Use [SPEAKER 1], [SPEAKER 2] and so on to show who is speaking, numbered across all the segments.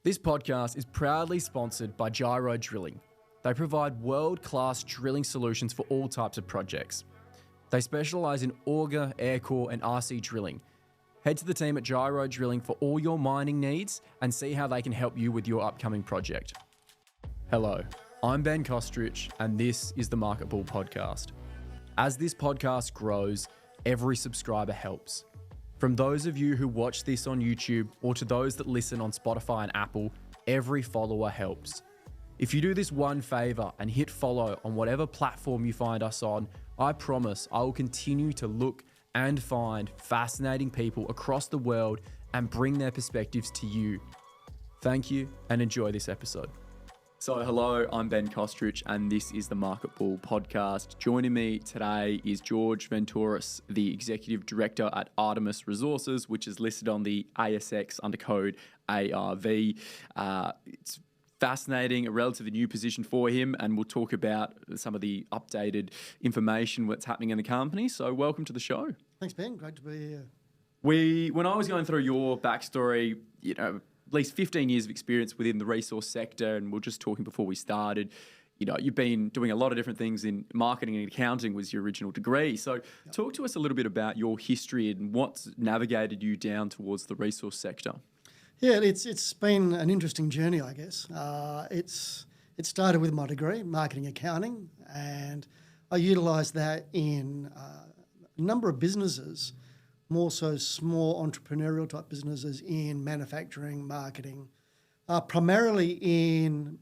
[SPEAKER 1] This podcast is proudly sponsored by Gyro Drilling. They provide world-class drilling solutions for all types of projects. They specialise in auger, aircore and RC drilling. Head to the team at Gyro Drilling for all your mining needs and see how they can help you with your upcoming project. Hello, I'm Ben Kostrich and this is the Market Bull Podcast. As this podcast grows, every subscriber helps. From those of you who watch this on YouTube or to those that listen on Spotify and Apple, every follower helps. If you do this one favour and hit follow on whatever platform you find us on, I promise I will continue to look and find fascinating people across the world and bring their perspectives to you. Thank you and enjoy this episode. So hello, I'm Ben Kostrich and this is the Market Bull Podcast. Joining me today is George Ventouras, the Executive Director at Artemis Resources, which is listed on the ASX under code ARV. It's fascinating, a relatively new position for him, and we'll talk about some of the updated information, what's happening in the company. So welcome to the show.
[SPEAKER 2] Thanks, Ben. Great to be here.
[SPEAKER 1] When I was going through your backstory, at least 15 years of experience within the resource sector, and we were just talking before we started, you've been doing a lot of different things in marketing and accounting was your original degree. So talk to us a little bit about your history and what's navigated you down towards the resource sector.
[SPEAKER 2] Yeah, it's been an interesting journey, I guess. It started with my degree, marketing accounting, and I utilised that in a number of businesses, more so small entrepreneurial type businesses in manufacturing, marketing, primarily in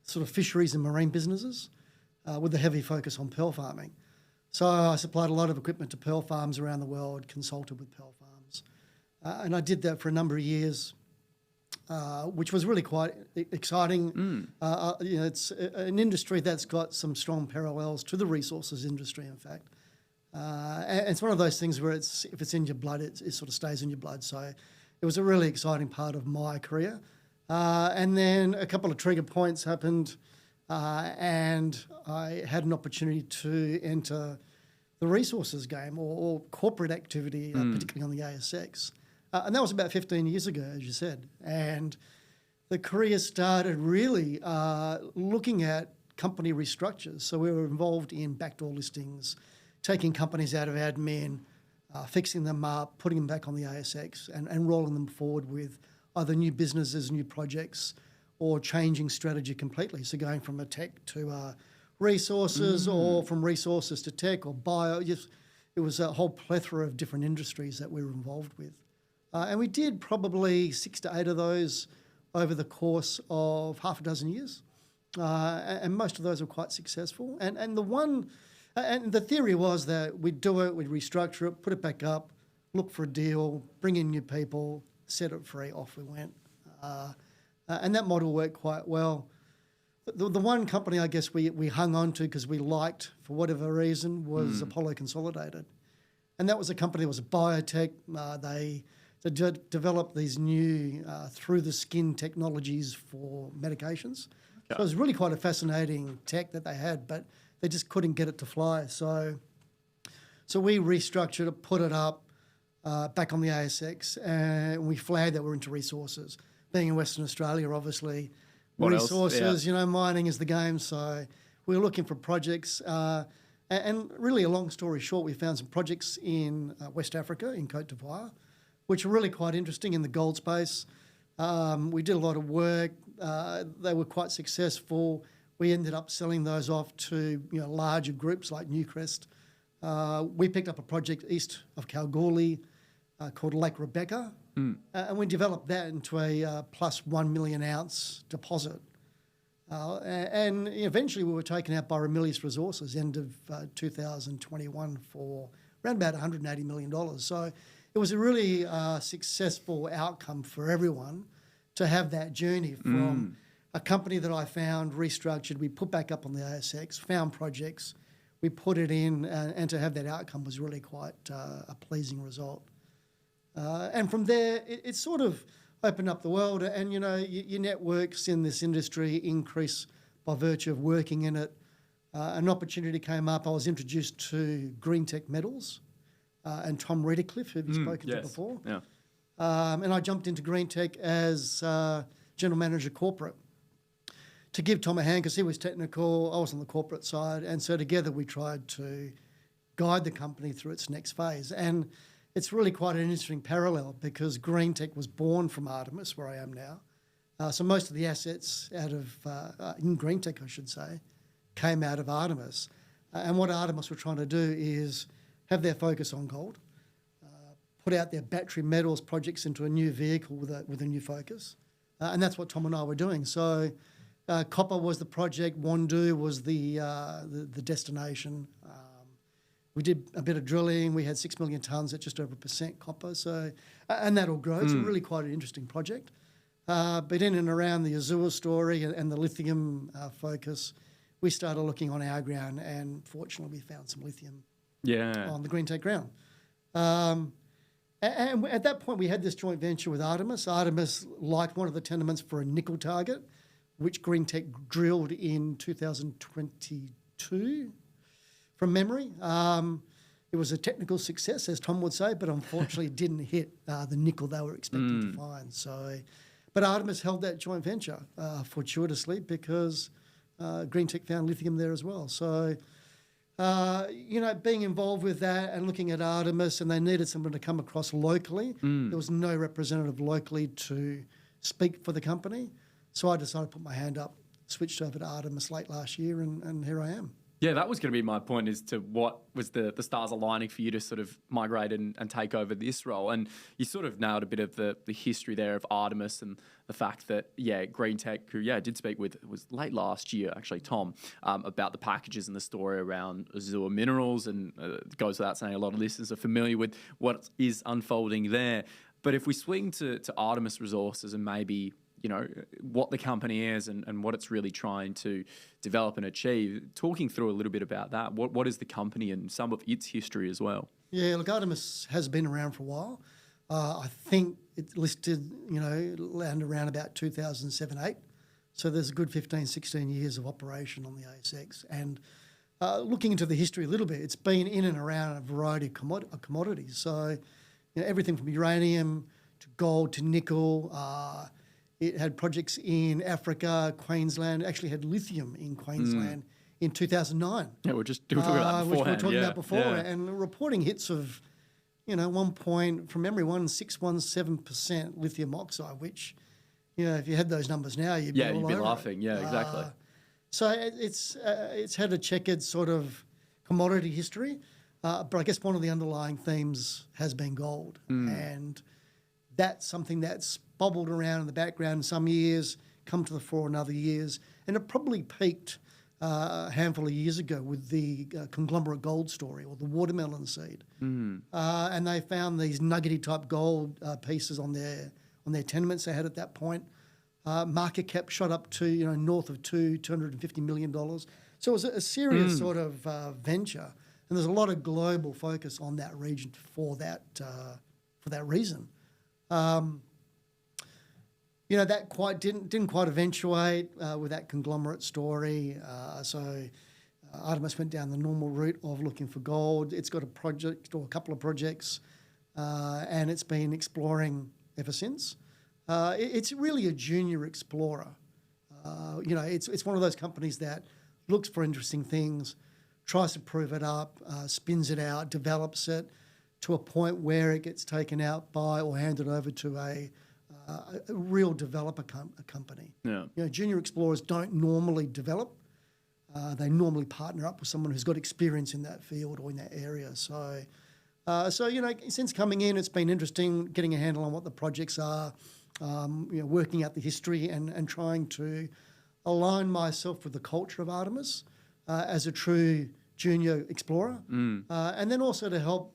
[SPEAKER 2] sort of fisheries and marine businesses with a heavy focus on pearl farming. So I supplied a lot of equipment to pearl farms around the world, consulted with pearl farms. And I did that for a number of years, which was really quite exciting. It's an industry that's got some strong parallels to the resources industry, in fact. And it's one of those things where if it's in your blood, it sort of stays in your blood. So it was a really exciting part of my career. And then a couple of trigger points happened, and I had an opportunity to enter the resources game or corporate activity, particularly on the ASX. And that was about 15 years ago, as you said. And the career started really looking at company restructures. So we were involved in backdoor listings, taking companies out of admin, fixing them up, putting them back on the ASX and rolling them forward with either new businesses, new projects, or changing strategy completely. So going from a tech to resources or from resources to tech or bio. It was a whole plethora of different industries that we were involved with. And we did probably 6 to 8 of those over the course of half a dozen years. And most of those were quite successful. And the theory was that we'd do it, we'd restructure it, put it back up, look for a deal, bring in new people, set it free, off we went. And that model worked quite well. The one company I guess we hung on to because we liked, for whatever reason, was Apollo Consolidated. And that was a company that was a biotech. They developed these new through-the-skin technologies for medications. Okay. So it was really quite a fascinating tech that they had, but they just couldn't get it to fly. So we restructured it, put it up back on the ASX, and we flagged that we're into resources. Being in Western Australia, obviously, what resources, else? Mining is the game. So we were looking for projects. And really, a long story short, we found some projects in West Africa, in Côte d'Ivoire, which were really quite interesting in the gold space. We did a lot of work. They were quite successful. We ended up selling those off to larger groups like Newcrest. We picked up a project east of Kalgoorlie called Lake Rebecca, and we developed that into a plus 1 million ounce deposit. And eventually we were taken out by Ramelius Resources end of 2021 for around about $180 million. So it was a really successful outcome for everyone to have that journey from a company that I found, restructured, we put back up on the ASX, found projects, we put it in, and to have that outcome was really quite a pleasing result. And from there, it sort of opened up the world, and your networks in this industry increase by virtue of working in it. An opportunity came up. I was introduced to Green Tech Metals and Tom Redcliffe, who you've spoken to before. Yeah. and I jumped into Green Tech as General Manager Corporate to give Tom a hand because he was technical, I was on the corporate side, and so together we tried to guide the company through its next phase. And it's really quite an interesting parallel because Green Tech was born from Artemis, where I am now. So most of the assets out of, in Green Tech, I should say, came out of Artemis. And what Artemis were trying to do is have their focus on gold, put out their battery metals projects into a new vehicle with a new focus. And that's what Tom and I were doing. So copper was the project, Wandoo was the destination. We did a bit of drilling. We had 6 million tonnes at just over 1% copper. So, and that'll grow. It's really quite an interesting project. But in and around the Azure story and the lithium focus, we started looking on our ground, and fortunately we found some lithium on the Green Tech ground. And at that point, we had this joint venture with Artemis. Artemis liked one of the tenements for a nickel target, which Green Tech drilled in 2022, from memory. It was a technical success, as Tom would say, but unfortunately it didn't hit the nickel they were expecting to find. So, but Artemis held that joint venture fortuitously because Green Tech found lithium there as well. So, being involved with that and looking at Artemis, and they needed someone to come across locally. There was no representative locally to speak for the company. So I decided to put my hand up, switched over to Artemis late last year, and here I am.
[SPEAKER 1] Yeah, that was going to be my point as to what was the stars aligning for you to sort of migrate and take over this role. And you sort of nailed a bit of the history there of Artemis and the fact that, Green Tech, who, did speak with, it was late last year, actually, Tom, about the packages and the story around Azure Minerals. And it goes without saying, a lot of listeners are familiar with what is unfolding there. But if we swing to Artemis Resources and maybe what the company is and what it's really trying to develop and achieve, talking through a little bit about that. What is the company and some of its history as well? Yeah,
[SPEAKER 2] look, Artemis has been around for a while. I think it listed, around about 2007-8. So there's a good 15, 16 years of operation on the ASX. And looking into the history a little bit, it's been in and around a variety of commodities. So everything from uranium to gold to nickel. It had projects in Africa, Queensland. It actually had lithium in Queensland in 2009.
[SPEAKER 1] Yeah, we were talking about
[SPEAKER 2] which we were talking about before. Yeah. And reporting hits of, 1.617% lithium oxide, which, if you had those numbers now, you'd be all
[SPEAKER 1] you'd be
[SPEAKER 2] over
[SPEAKER 1] laughing.
[SPEAKER 2] It.
[SPEAKER 1] Yeah, exactly.
[SPEAKER 2] So it's had a checkered sort of commodity history, but I guess one of the underlying themes has been gold, and that's something that's bobbled around in the background some years, come to the fore in other years, and it probably peaked a handful of years ago with the conglomerate gold story, or the watermelon seed. And they found these nuggety type gold pieces on their tenements they had at that point. Market cap shot up to north of $250 million. So it was a serious sort of venture, and there's a lot of global focus on that region for that reason. That didn't quite eventuate with that conglomerate story. So Artemis went down the normal route of looking for gold. It's got a project or a couple of projects, and it's been exploring ever since. It's really a junior explorer. It's one of those companies that looks for interesting things, tries to prove it up, spins it out, develops it to a point where it gets taken out by or handed over to a real developer company. Yeah. Junior explorers don't normally develop. They normally partner up with someone who's got experience in that field or in that area. So since coming in, it's been interesting getting a handle on what the projects are, working out the history and trying to align myself with the culture of Artemis as a true junior explorer, and then also to help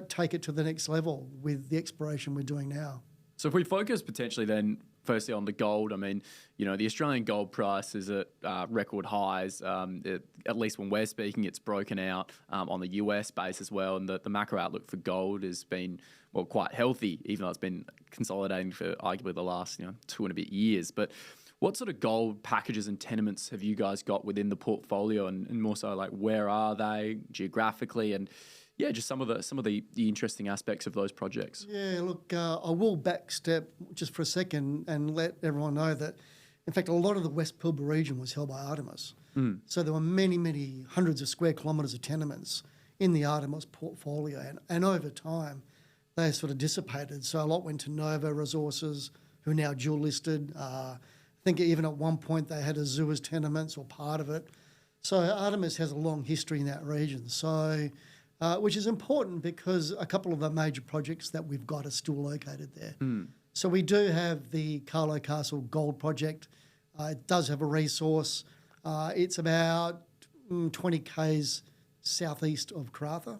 [SPEAKER 2] take it to the next level with the exploration we're doing now.
[SPEAKER 1] So if we focus potentially then firstly on the gold, I mean, the Australian gold price is at record highs. At least when we're speaking, it's broken out on the US base as well. And the macro outlook for gold has been, quite healthy, even though it's been consolidating for arguably the last, 2 and a bit years. But what sort of gold packages and tenements have you guys got within the portfolio, and more so, like, where are they geographically? And yeah, just some of the interesting aspects of those projects.
[SPEAKER 2] Yeah, look, I will backstep just for a second and let everyone know that, in fact, a lot of the West Pilbara region was held by Artemis. So there were many, many hundreds of square kilometres of tenements in the Artemis portfolio, and over time they sort of dissipated. So a lot went to Nova Resources, who are now dual listed. I think even at one point they had Azure's tenements or part of it. So Artemis has a long history in that region. So, which is important because a couple of the major projects that we've got are still located there. So we do have the Carlo Castle Gold Project. It does have a resource. It's about 20 k's southeast of Karratha.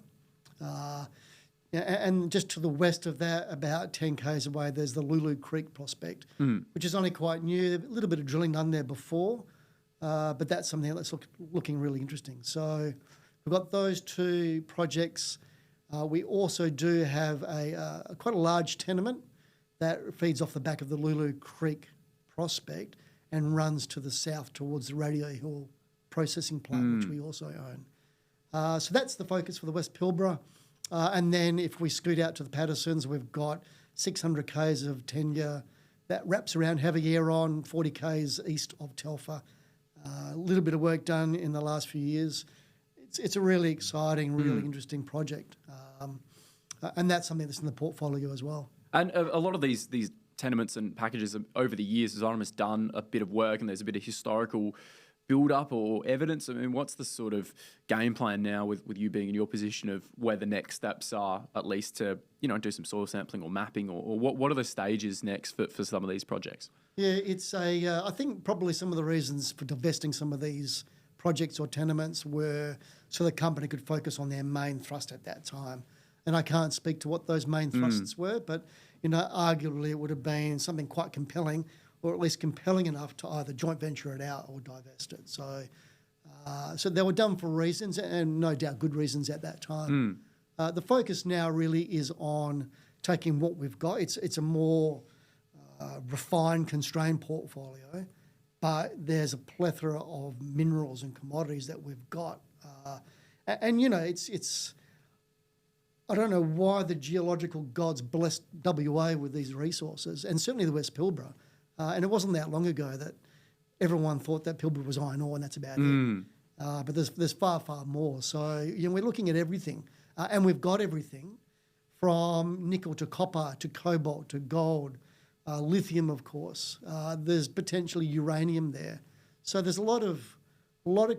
[SPEAKER 2] And just to the west of that, about 10 k's away, there's the Lulu Creek prospect, which is only quite new. A little bit of drilling done there before, but that's something that's looking really interesting. So we've got those two projects. We also do have quite a large tenement that feeds off the back of the Lulu Creek prospect and runs to the south towards the Radio Hill processing plant, which we also own. So that's the focus for the West Pilbara. And then if we scoot out to the Pattersons, we've got 600 k's of tenure that wraps around Havieron, 40 k's east of Telfer. A little bit of work done in the last few years. It's a really exciting, really interesting project. And that's something that's in the portfolio as well.
[SPEAKER 1] And a lot of these tenements and packages over the years, has Artemis done a bit of work and there's a bit of historical build-up or evidence? I mean, what's the sort of game plan now with you being in your position of where the next steps are, at least to, do some soil sampling or mapping, or what are the stages next for some of these projects?
[SPEAKER 2] Yeah, it's I think probably some of the reasons for divesting some of these projects or tenements were so the company could focus on their main thrust at that time. And I can't speak to what those main thrusts were, but, arguably it would have been something quite compelling, or at least compelling enough to either joint venture it out or divest it. So they were done for reasons, and no doubt good reasons at that time. The focus now really is on taking what we've got. It's a more refined, constrained portfolio, but there's a plethora of minerals and commodities that we've got. It's I don't know why the geological gods blessed WA with these resources, and certainly the West Pilbara. And it wasn't that long ago that everyone thought that Pilbara was iron ore, and that's about it. But there's far, far more. So we're looking at everything, and we've got everything from nickel to copper to cobalt to gold, lithium, of course. There's potentially uranium there. So there's a lot of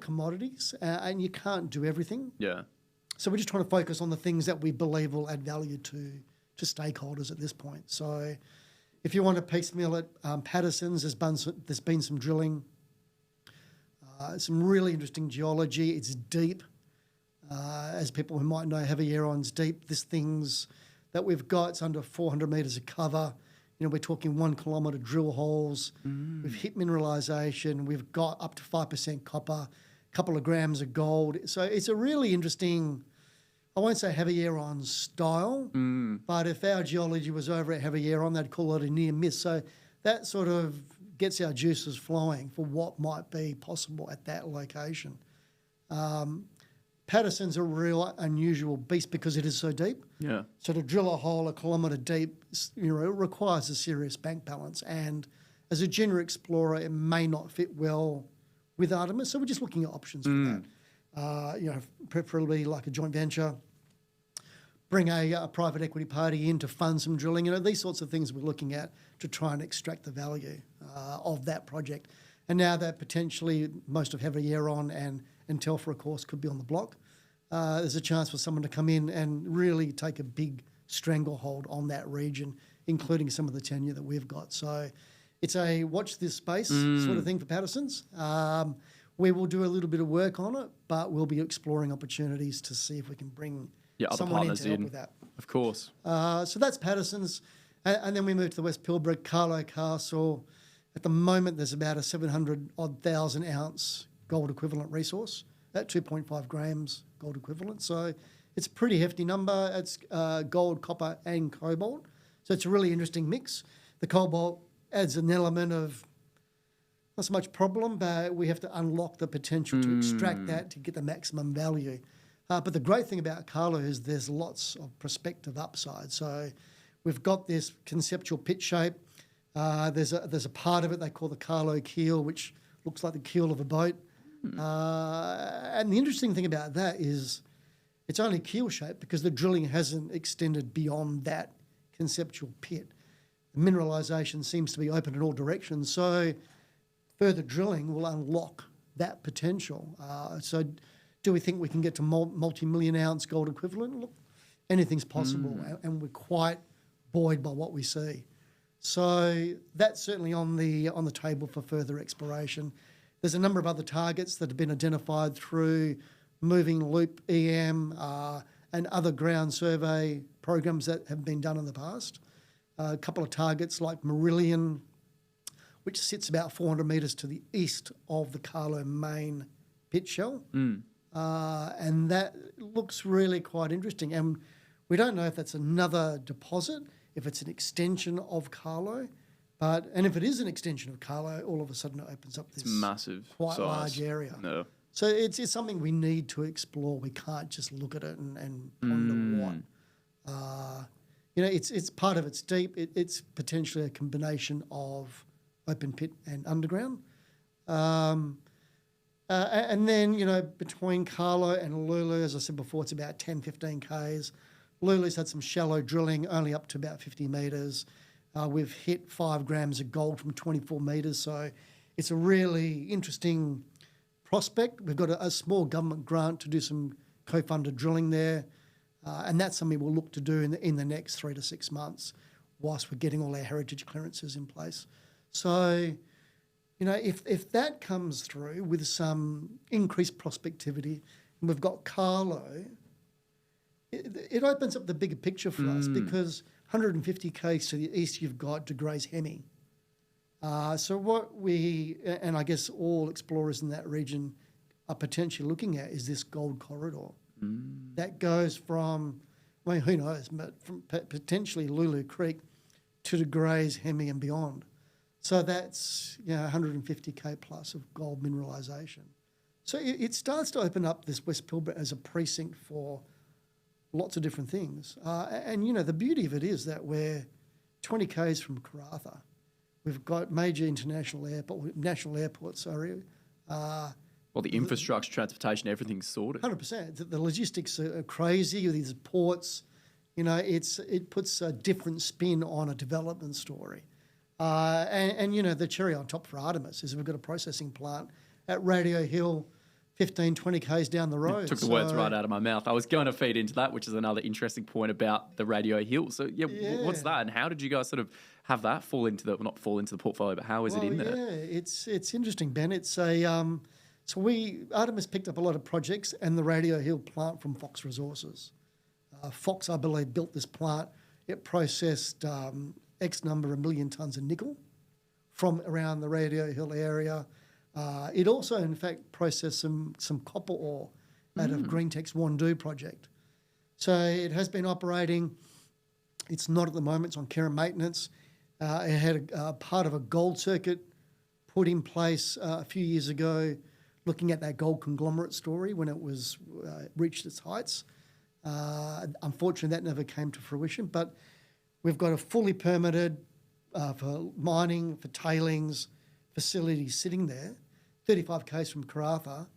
[SPEAKER 2] commodities, and you can't do everything.
[SPEAKER 1] Yeah.
[SPEAKER 2] So we're just trying to focus on the things that we believe will add value to stakeholders at this point. So if you want to piecemeal it, Patterson's, there's been some drilling, some really interesting geology. It's deep. As people who might know, Havieron's deep. This thing's that we've got, it's under 400 metres of cover. We're talking 1 kilometre drill holes. We've hit mineralisation. We've got up to 5% copper, a couple of grams of gold. So it's a really interesting, I won't say Havieron style, but if our geology was over at Havieron, they'd call it a near miss. So that sort of gets our juices flowing for what might be possible at that location. Patterson's a real unusual beast because it is so deep.
[SPEAKER 1] Yeah.
[SPEAKER 2] So to drill a hole 1 kilometre deep, it requires a serious bank balance. And as a junior explorer, it may not fit well with Artemis. So we're just looking at options for that. Preferably like a joint venture, bring a private equity party in to fund some drilling. These sorts of things we're looking at to try and extract the value of that project. And now that potentially most of Havieron and Telfer, of course, could be on the block, there's a chance for someone to come in and really take a big stranglehold on that region, including some of the tenure that we've got. So it's a watch this space sort of thing for Patterson's. We will do a little bit of work on it, but we'll be exploring opportunities to see if we can bring someone in to help with that.
[SPEAKER 1] Of course.
[SPEAKER 2] So that's Patterson's. And then we move to the West Pilbara, Carlo Castle. At the moment, there's about a 700,000 ounce gold equivalent resource at 2.5 grams gold equivalent. So it's a pretty hefty number. It's gold, copper and cobalt. So it's a really interesting mix. The cobalt adds an element of not so much problem, but we have to unlock the potential to extract that to get the maximum value. But the great thing about Carlo is there's lots of prospective upside. So we've got this conceptual pit shape. There's a part of it they call the Carlo keel, which looks like the keel of a boat. And the interesting thing about that is it's only keel shaped because the drilling hasn't extended beyond that conceptual pit. The mineralisation seems to be open in all directions. So further drilling will unlock that potential. So do we think we can get to multi-million ounce gold equivalent? Look, anything's possible, and we're quite buoyed by what we see. So that's certainly on the table for further exploration. There's a number of other targets that have been identified through moving loop EM and other ground survey programs that have been done in the past. A couple of targets like Marillion, which sits about 400 metres to the east of the Carlo main pit shell. And that looks really quite interesting. And we don't know if that's another deposit, if it's an extension of Carlo. And if it is an extension of Carlo, all of a sudden it opens up this
[SPEAKER 1] massive
[SPEAKER 2] quite
[SPEAKER 1] size.
[SPEAKER 2] large area.
[SPEAKER 1] No.
[SPEAKER 2] So it's something we need to explore. We can't just look at it and ponder what. It's part of it's deep. It's potentially a combination of open pit and underground. And then, between Carlo and Lulu, as I said before, it's about 10, 15 Ks. Lulu's had some shallow drilling, only up to about 50 metres. We've hit 5 grams of gold from 24 metres, so it's a really interesting prospect. We've got a small government grant to do some co-funded drilling there, and that's something we'll look to do in the next 3 to 6 months whilst we're getting all our heritage clearances in place. So, if that comes through with some increased prospectivity, and we've got Carlo, it opens up the bigger picture for us because 150 k's to the east you've got De Grey's Hemi. So what we, and I guess all explorers in that region are potentially looking at is this gold corridor that goes from, who knows, but from potentially Lulu Creek to De Grey's Hemi and beyond. So that's 150k plus of gold mineralisation. So it starts to open up this West Pilbara as a precinct for lots of different things. And the beauty of it is that we're 20 k's from Karratha. We've got major national airports.
[SPEAKER 1] Well, the infrastructure, transportation, everything's sorted.
[SPEAKER 2] 100%. The logistics are crazy. These ports, it puts a different spin on a development story. And the cherry on top for Artemis is we've got a processing plant at Radio Hill, 15, 20 k's down the road.
[SPEAKER 1] Took the words right out of my mouth. I was going to feed into that, which is another interesting point about the Radio Hill. So, what's that? And how did you guys sort of have that not fall into the portfolio, but how is it in there?
[SPEAKER 2] Yeah, it's interesting, Ben. It's Artemis picked up a lot of projects and the Radio Hill plant from Fox Resources. Fox, I believe, built this plant. It processed X number of million tonnes of nickel from around the Radio Hill area. It also, in fact, processed some copper ore out of GreenTech's Wandoo project. So it has been operating. It's not at the moment. It's on care and maintenance. It had a part of a gold circuit put in place a few years ago, looking at that gold conglomerate story when it was reached its heights. Unfortunately, that never came to fruition, but we've got a fully permitted for mining, for tailings facility sitting there, 35 k's from Karratha.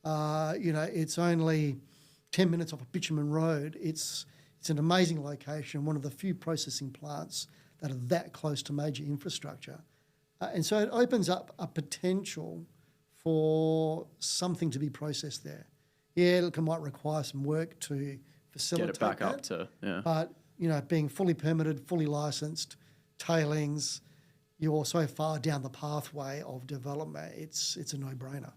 [SPEAKER 2] It's only 10 minutes off a bitumen road. It's an amazing location, one of the few processing plants that are that close to major infrastructure. And so it opens up a potential for something to be processed there. Yeah, look, it might require some work to facilitate
[SPEAKER 1] Get it back
[SPEAKER 2] that,
[SPEAKER 1] up to, yeah.
[SPEAKER 2] But, being fully permitted, fully licensed, tailings, you're so far down the pathway of development, it's a no-brainer.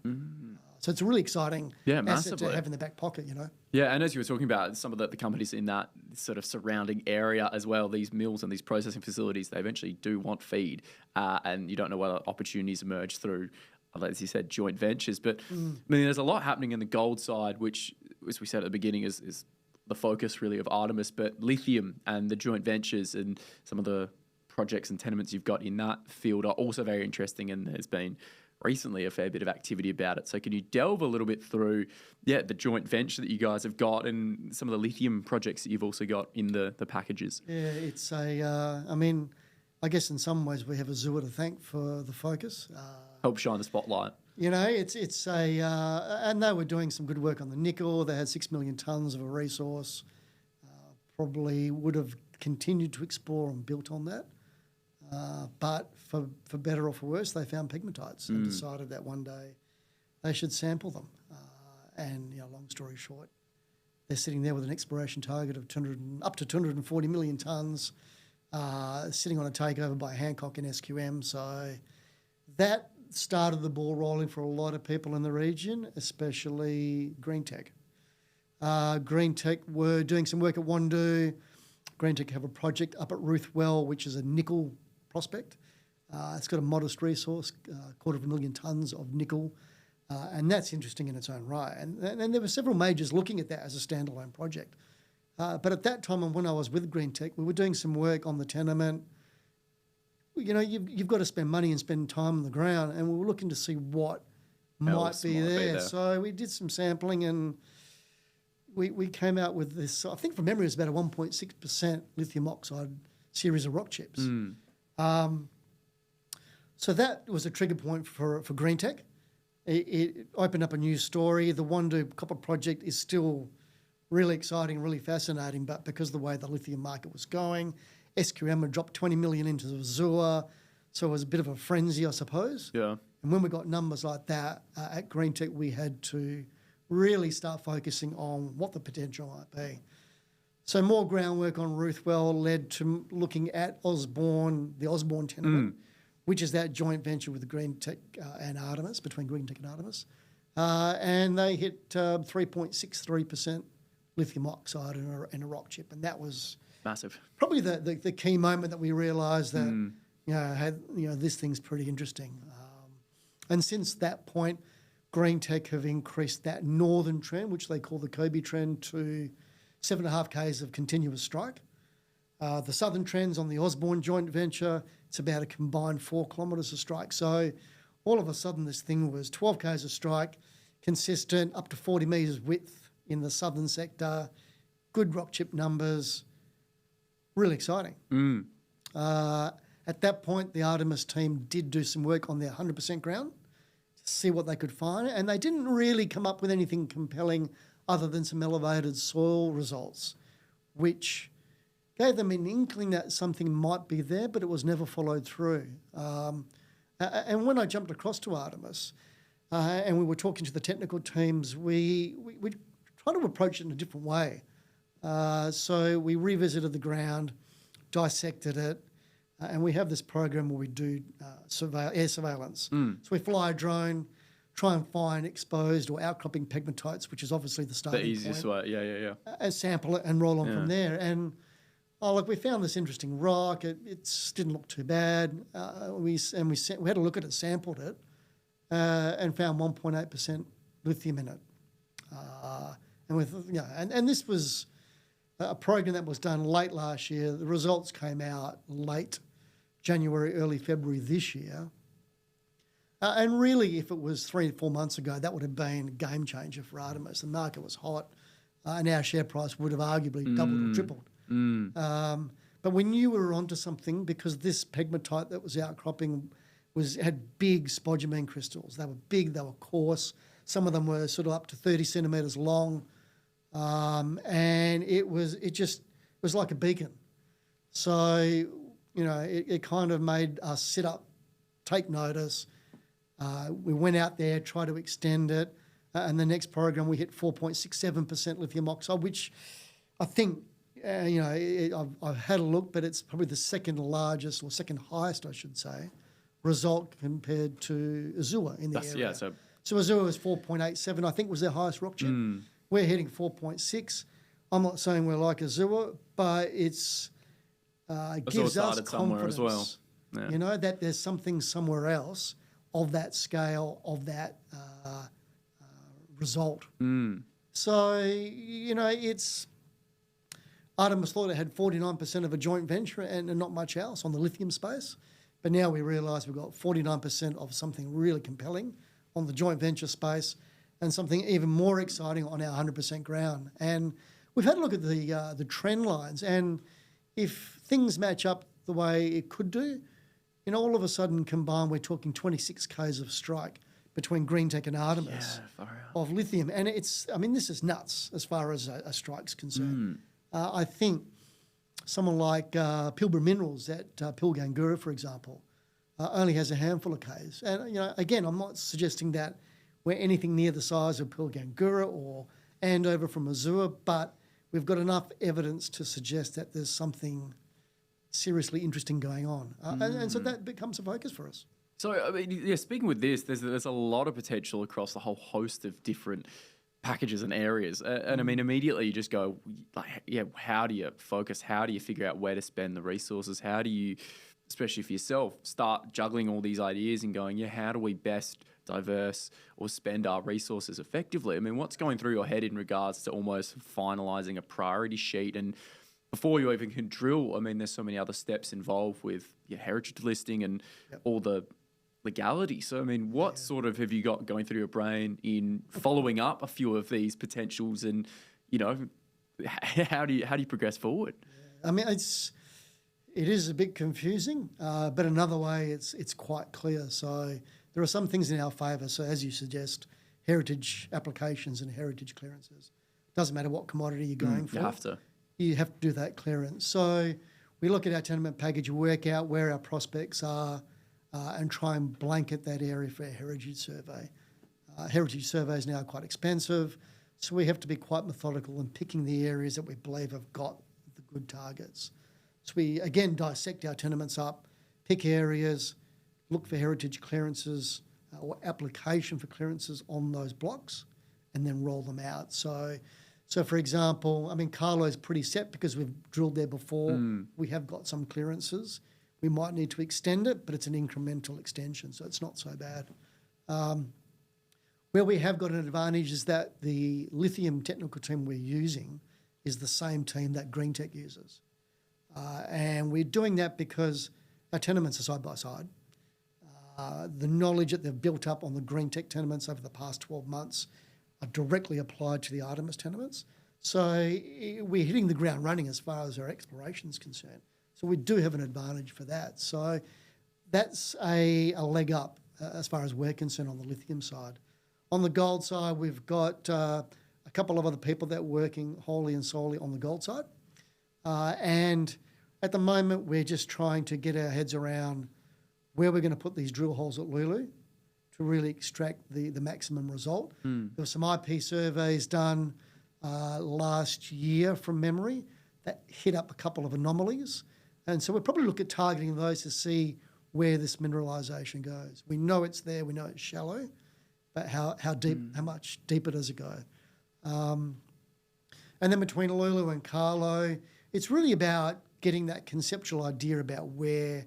[SPEAKER 2] So it's a really exciting asset to have in the back pocket,
[SPEAKER 1] Yeah, and as you were talking about, some of the companies in that sort of surrounding area as well, these mills and these processing facilities, they eventually do want feed, and you don't know whether opportunities emerge through, as you said, joint ventures. But I mean, there's a lot happening in the gold side, which, as we said at the beginning, is the focus really of Artemis, but lithium and the joint ventures and some of the projects and tenements you've got in that field are also very interesting, and there's been recently a fair bit of activity about it. So can you delve a little bit through, the joint venture that you guys have got and some of the lithium projects that you've also got in the packages?
[SPEAKER 2] Yeah, it's I guess in some ways we have Azure to thank for the focus.
[SPEAKER 1] Help shine the spotlight.
[SPEAKER 2] And they were doing some good work on the nickel. They had 6 million tonnes of a resource. Probably would have continued to explore and built on that. But for better or for worse, they found pegmatites and decided that one day they should sample them. Long story short, they're sitting there with an exploration target of up to 240 million tonnes, sitting on a takeover by Hancock and SQM. So that started the ball rolling for a lot of people in the region, especially Green Tech. Green Tech were doing some work at Wandoo. Green Tech have a project up at Ruthwell, which is a nickel prospect. It's got a modest resource, 250,000 tonnes of nickel, and that's interesting in its own right. And there were several majors looking at that as a standalone project. But at that time, and when I was with Green Tech, we were doing some work on the tenement. You've got to spend money and spend time on the ground, and we were looking to see what might be there. So we did some sampling, and we came out with this, I think from memory, it was about a 1.6% lithium oxide series of rock chips. So that was a trigger point for Green Tech. It opened up a new story. The Wandoo copper project is still really exciting, really fascinating, but because of the way the lithium market was going, SQM had dropped 20 million into Azure, so it was a bit of a frenzy, I suppose.
[SPEAKER 1] Yeah.
[SPEAKER 2] And when we got numbers like that at Green Tech, we had to really start focusing on what the potential might be. So more groundwork on Ruthwell led to looking at the Osborne tenement, which is that joint venture with Green Tech and Artemis, between Green Tech and Artemis. And they hit 3.63% lithium oxide in a rock chip, and that was
[SPEAKER 1] massive.
[SPEAKER 2] Probably the key moment that we realised that this thing's pretty interesting. And since that point, Green Tech have increased that northern trend, which they call the Kobe trend, to 7.5 k's of continuous strike. The southern trend's on the Osborne joint venture. It's about a combined 4 kilometres of strike. So all of a sudden, this thing was 12 k's of strike, consistent, up to 40 metres width in the southern sector, good rock chip numbers. Really exciting. At that point, the Artemis team did do some work on their 100% ground to see what they could find, and they didn't really come up with anything compelling other than some elevated soil results, which gave them an inkling that something might be there, but it was never followed through. And when I jumped across to Artemis and we were talking to the technical teams, we tried to approach it in a different way. So we revisited the ground, dissected it, and we have this program where we do air surveillance. So we fly a drone, try and find exposed or outcropping pegmatites, which is obviously the starting point.
[SPEAKER 1] The easiest way, yeah.
[SPEAKER 2] And sample it and roll on from there. And we found this interesting rock. It didn't look too bad. We had a look at it, sampled it, and found 1.8% lithium in it. And this was a program that was done late last year. The results came out late January, early February this year. And really, if it was 3 or 4 months ago, that would have been a game changer for Artemis. The market was hot, and our share price would have arguably doubled or tripled. But we knew we were onto something because this pegmatite that was outcropping had big spodumene crystals. They were big, they were coarse. Some of them were sort of up to 30 centimetres long. And it was like a beacon. So, it kind of made us sit up, take notice. We went out there, tried to extend it. And the next program, we hit 4.67% lithium oxide, which I think, I've had a look, but it's probably the second largest or second highest, I should say, result compared to Azure in the area.
[SPEAKER 1] Yeah,
[SPEAKER 2] so Azure was 4.87, I think was their highest rock chip. We're hitting 4.6. I'm not saying we're like Azure, but it gives us confidence,
[SPEAKER 1] as well. Yeah.
[SPEAKER 2] That there's something somewhere else of that scale, of that result. So, it's... Artemis thought it had 49% of a joint venture and not much else on the lithium space. But now we realise we've got 49% of something really compelling on the joint venture space and something even more exciting on our 100% ground. And we've had a look at the trend lines, and if things match up the way it could do, all of a sudden combined we're talking 26 Ks of strike between Greentech and Artemis of lithium. And this is nuts as far as a strike's concerned. I think someone like Pilbara Minerals at Pilgangoora, for example, only has a handful of Ks. And, again, I'm not suggesting that we're anything near the size of Pilgangoora or Andover from Missouri, but we've got enough evidence to suggest that there's something seriously interesting going on. And so that becomes a focus for us.
[SPEAKER 1] So, speaking with this, there's a lot of potential across the whole host of different packages and areas. And immediately you just go, how do you focus? How do you figure out where to spend the resources? How do you, especially for yourself, start juggling all these ideas and going, how do we best diverse or spend our resources effectively? What's going through your head in regards to almost finalising a priority sheet? And before you even can drill, there's so many other steps involved with your heritage listing and all the legality. So, what sort of have you got going through your brain in following up a few of these potentials, and how do you progress forward?
[SPEAKER 2] It is a bit confusing, but another way it's quite clear. So there are some things in our favour. So as you suggest, heritage applications and heritage clearances. Doesn't matter what commodity you're going for. You have to do that clearance. So we look at our tenement package, work out where our prospects are, and try and blanket that area for a heritage survey. Heritage surveys now are quite expensive, so we have to be quite methodical in picking the areas that we believe have got the good targets. So we, again, dissect our tenements up, pick areas, look for heritage clearances or application for clearances on those blocks, and then roll them out. So for example, Carlo's pretty set because we've drilled there before. We have got some clearances. We might need to extend it, but it's an incremental extension, so it's not so bad. Where we have got an advantage is that the lithium technical team we're using is the same team that Greentech uses. And we're doing that because our tenements are side by side. The knowledge that they've built up on the Greentech tenements over the past 12 months are directly applied to the Artemis tenements. So we're hitting the ground running as far as our exploration is concerned. So we do have an advantage for that. So that's a leg up as far as we're concerned on the lithium side. On the gold side, we've got a couple of other people that are working wholly and solely on the gold side. And at the moment, we're just trying to get our heads around where we're going to put these drill holes at Lulu to really extract the maximum result. There were some IP surveys done last year from memory that hit up a couple of anomalies. And so we'll probably look at targeting those to see where this mineralisation goes. We know it's there, we know it's shallow, but how deep, how much deeper does it go? And then between Lulu and Carlo, it's really about getting that conceptual idea about where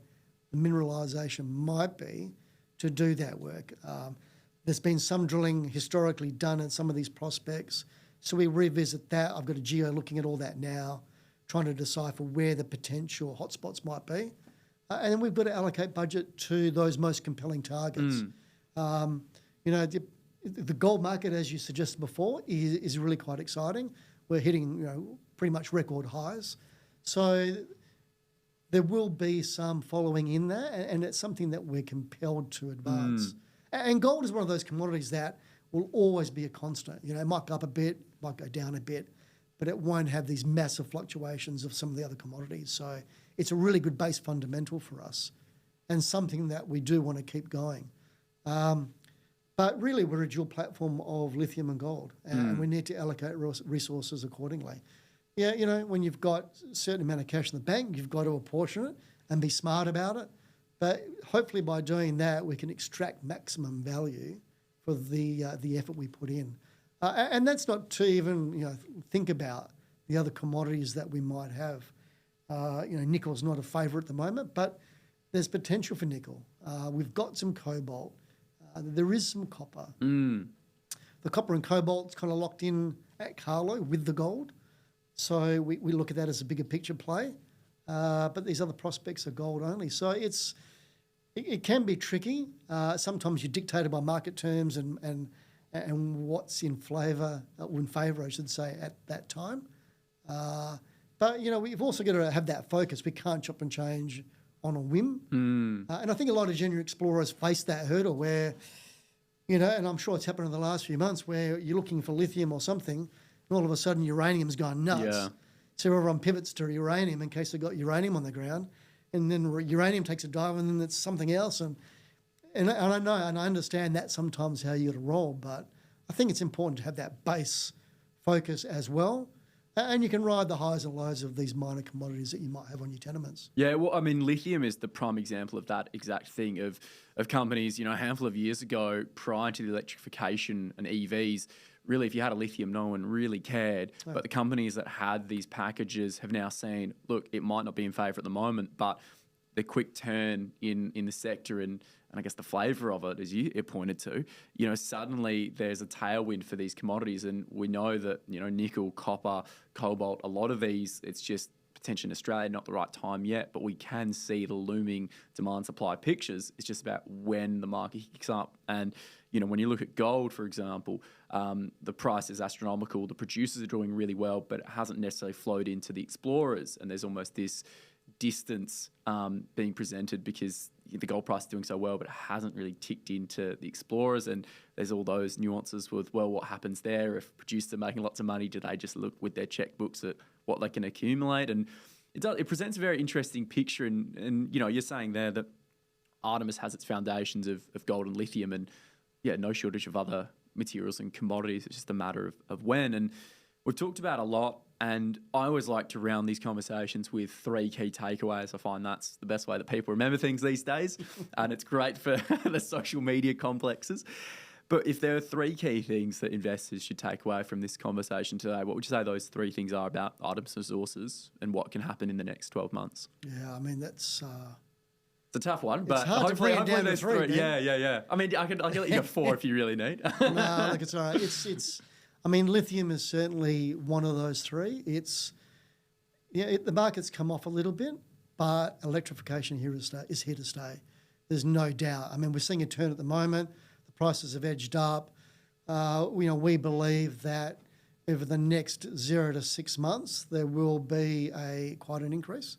[SPEAKER 2] the mineralisation might be to do that work. There's been some drilling historically done at some of these prospects, so we revisit that. I've got a geo looking at all that now, trying to decipher where the potential hotspots might be. And then we've got to allocate budget to those most compelling targets. The gold market, as you suggested before, is really quite exciting. We're hitting pretty much record highs. So there will be some following in there, and it's something that we're compelled to advance. And gold is one of those commodities that will always be a constant. It might go up a bit, might go down a bit, but it won't have these massive fluctuations of some of the other commodities. So it's a really good base fundamental for us and something that we do want to keep going. But really, we're a dual platform of lithium and gold, and we need to allocate resources accordingly. When you've got a certain amount of cash in the bank, you've got to apportion it and be smart about it. But hopefully by doing that, we can extract maximum value for the effort we put in. And that's not to even think about the other commodities that we might have. Nickel's not a favourite at the moment, but there's potential for nickel. We've got some cobalt. There is some copper. The copper and cobalt's kind of locked in at Carlo with the gold. So we look at that as a bigger picture play. But these other prospects are gold only. So it's It can be tricky. Sometimes you're dictated by market terms and what's in favour, I should say, at that time. But, we've also got to have that focus. We can't chop and change on a whim. And I think a lot of junior explorers face that hurdle where, and I'm sure it's happened in the last few months where you're looking for lithium or something and all of a sudden uranium's gone nuts.
[SPEAKER 1] Yeah.
[SPEAKER 2] So everyone pivots to uranium in case they've got uranium on the ground. And then uranium takes a dive and then it's something else. And I know and I understand that sometimes how you got to roll, but I think it's important to have that base focus as well. And you can ride the highs and lows of these minor commodities that you might have on your tenements.
[SPEAKER 1] Yeah, well, I mean, lithium is the prime example of that exact thing of companies, a handful of years ago, prior to the electrification and EVs, really, if you had a lithium, no one really cared. Oh. But the companies that had these packages have now seen, look, it might not be in favour at the moment, but the quick turn in the sector and I guess the flavour of it, as you pointed to, suddenly there's a tailwind for these commodities. And we know that, nickel, copper, cobalt, a lot of these, it's just potentially in Australia, not the right time yet, but we can see the looming demand-supply pictures. It's just about when the market kicks up. And, when you look at gold, for example, the price is astronomical. The producers are doing really well, but it hasn't necessarily flowed into the explorers. And there's almost this distance being presented because the gold price is doing so well, but it hasn't really ticked into the explorers. And there's all those nuances with, well, what happens there? If producers are making lots of money, do they just look with their checkbooks at what they can accumulate? And it presents a very interesting picture. And you're saying there that Artemis has its foundations of gold and lithium and, no shortage of other materials and commodities. It's just a matter of when. And we've talked about a lot. And I always like to round these conversations with 3 key takeaways. I find that's the best way that people remember things these days. And it's great for the social media complexes. But if there are 3 key things that investors should take away from this conversation today, what would you say those 3 things are about Artemis Resources and what can happen in the next 12 months?
[SPEAKER 2] Yeah, I mean, that's...
[SPEAKER 1] It's a tough one, but
[SPEAKER 2] hopefully there's 3.
[SPEAKER 1] Yeah. I mean, I can let you go 4 if you really need.
[SPEAKER 2] No, look, it's all right. It's. I mean, lithium is certainly one of those 3. The market's come off a little bit, but electrification is here to stay. There's no doubt. I mean, we're seeing a turn at the moment. The prices have edged up. We believe that over the next 0 to 6 months, there will be quite an increase.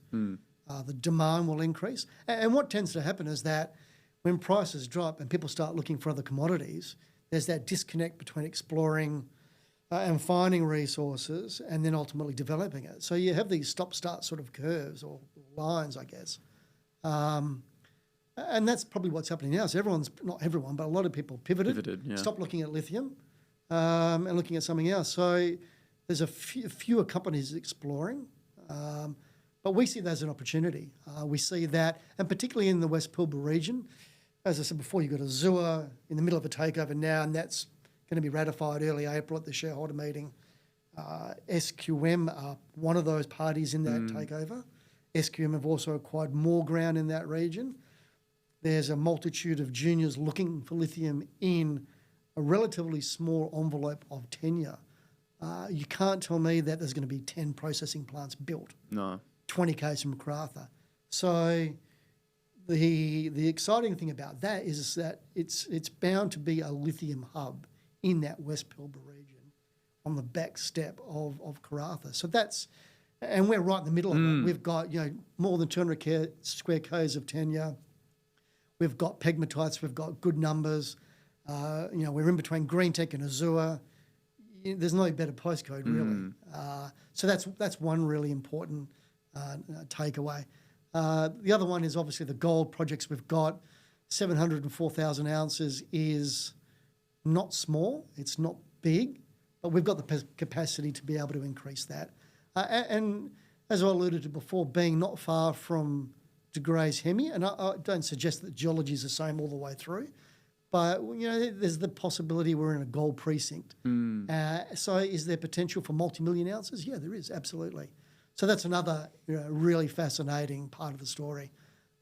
[SPEAKER 2] The demand will increase. And what tends to happen is that when prices drop and people start looking for other commodities, there's that disconnect between exploring and finding resources and then ultimately developing it. So you have these stop-start sort of curves or lines, I guess. And that's probably what's happening now. So not everyone, but a lot of people pivoted stopped looking at lithium and looking at something else. So there's fewer companies exploring. But we see that as an opportunity. We see that, and particularly in the West Pilbara region, as I said before, you've got Azure in the middle of a takeover now, and that's going to be ratified early April at the shareholder meeting. SQM are one of those parties in that takeover. SQM have also acquired more ground in that region. There's a multitude of juniors looking for lithium in a relatively small envelope of tenure. You can't tell me that there's going to be 10 processing plants built.
[SPEAKER 1] No.
[SPEAKER 2] 20 k's from Karratha. So the exciting thing about that is that it's bound to be a lithium hub in that West Pilbara region on the back step of Karratha. So and we're right in the middle of it. We've got more than 200 square k's of tenure. We've got pegmatites. We've got good numbers. We're in between Green Tech and Azure. There's no better postcode really. So that's one really important takeaway. The other one is obviously the gold projects we've got. 704,000 ounces is not small. It's not big, but we've got the capacity to be able to increase that. And as I alluded to before, being not far from De Grey's Hemi, and I don't suggest that geology is the same all the way through, but there's the possibility we're in a gold precinct. So is there potential for multi-million ounces? Yeah, there is, absolutely. So that's another really fascinating part of the story.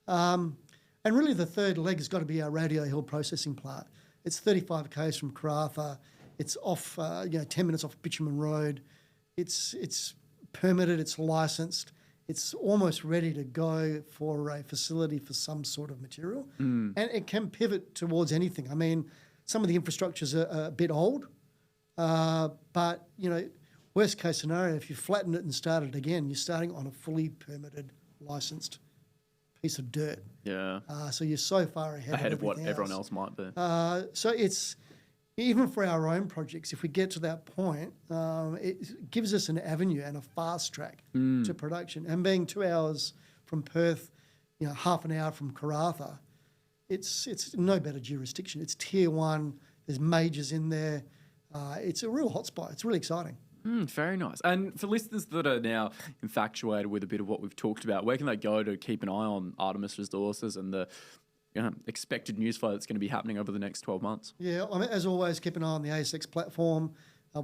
[SPEAKER 2] And really the third leg has got to be our Radio Hill processing plant. It's 35 k's from Karratha. It's off, 10 minutes off Bitumen Road. It's permitted, it's licensed, it's almost ready to go for a facility for some sort of material. And it can pivot towards anything. I mean, some of the infrastructures are a bit old, but, worst case scenario, if you flatten it and start it again, you're starting on a fully permitted, licensed piece of dirt.
[SPEAKER 1] Yeah.
[SPEAKER 2] So you're so far ahead
[SPEAKER 1] of what everyone else might be.
[SPEAKER 2] So it's, even for our own projects, if we get to that point, it gives us an avenue and a fast track to production. And being 2 hours from Perth, half an hour from Karratha, it's no better jurisdiction. It's tier 1. There's majors in there. It's a real hotspot. It's really exciting.
[SPEAKER 1] Very nice. And for listeners that are now infatuated with a bit of what we've talked about, where can they go to keep an eye on Artemis Resources and the expected news flow that's going to be happening over the next 12 months?
[SPEAKER 2] Yeah, as always, keep an eye on the ASX platform.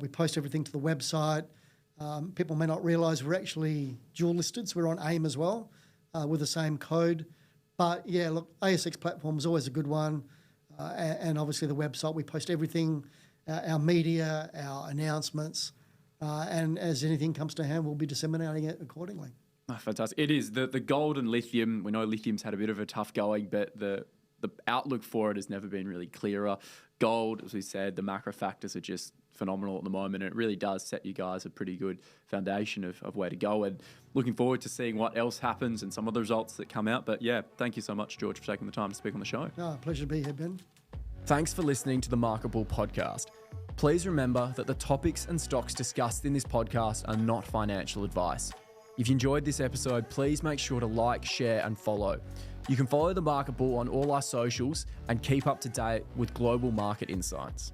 [SPEAKER 2] We post everything to the website. People may not realise we're actually dual listed, so we're on AIM as well with the same code. But yeah, look, ASX platform is always a good one. And obviously the website, we post everything, our media, our announcements. And as anything comes to hand, we'll be disseminating it accordingly.
[SPEAKER 1] Oh, fantastic. It is. The gold and lithium, we know lithium's had a bit of a tough going, but the outlook for it has never been really clearer. Gold, as we said, the macro factors are just phenomenal at the moment, and it really does set you guys a pretty good foundation of where to go. And looking forward to seeing what else happens and some of the results that come out. But yeah, thank you so much, George, for taking the time to speak on the show.
[SPEAKER 2] Pleasure to be here, Ben.
[SPEAKER 1] Thanks for listening to the Market Bull podcast. Please remember that the topics and stocks discussed in this podcast are not financial advice. If you enjoyed this episode, please make sure to like, share, and follow. You can follow the Market Bull on all our socials and keep up to date with global market insights.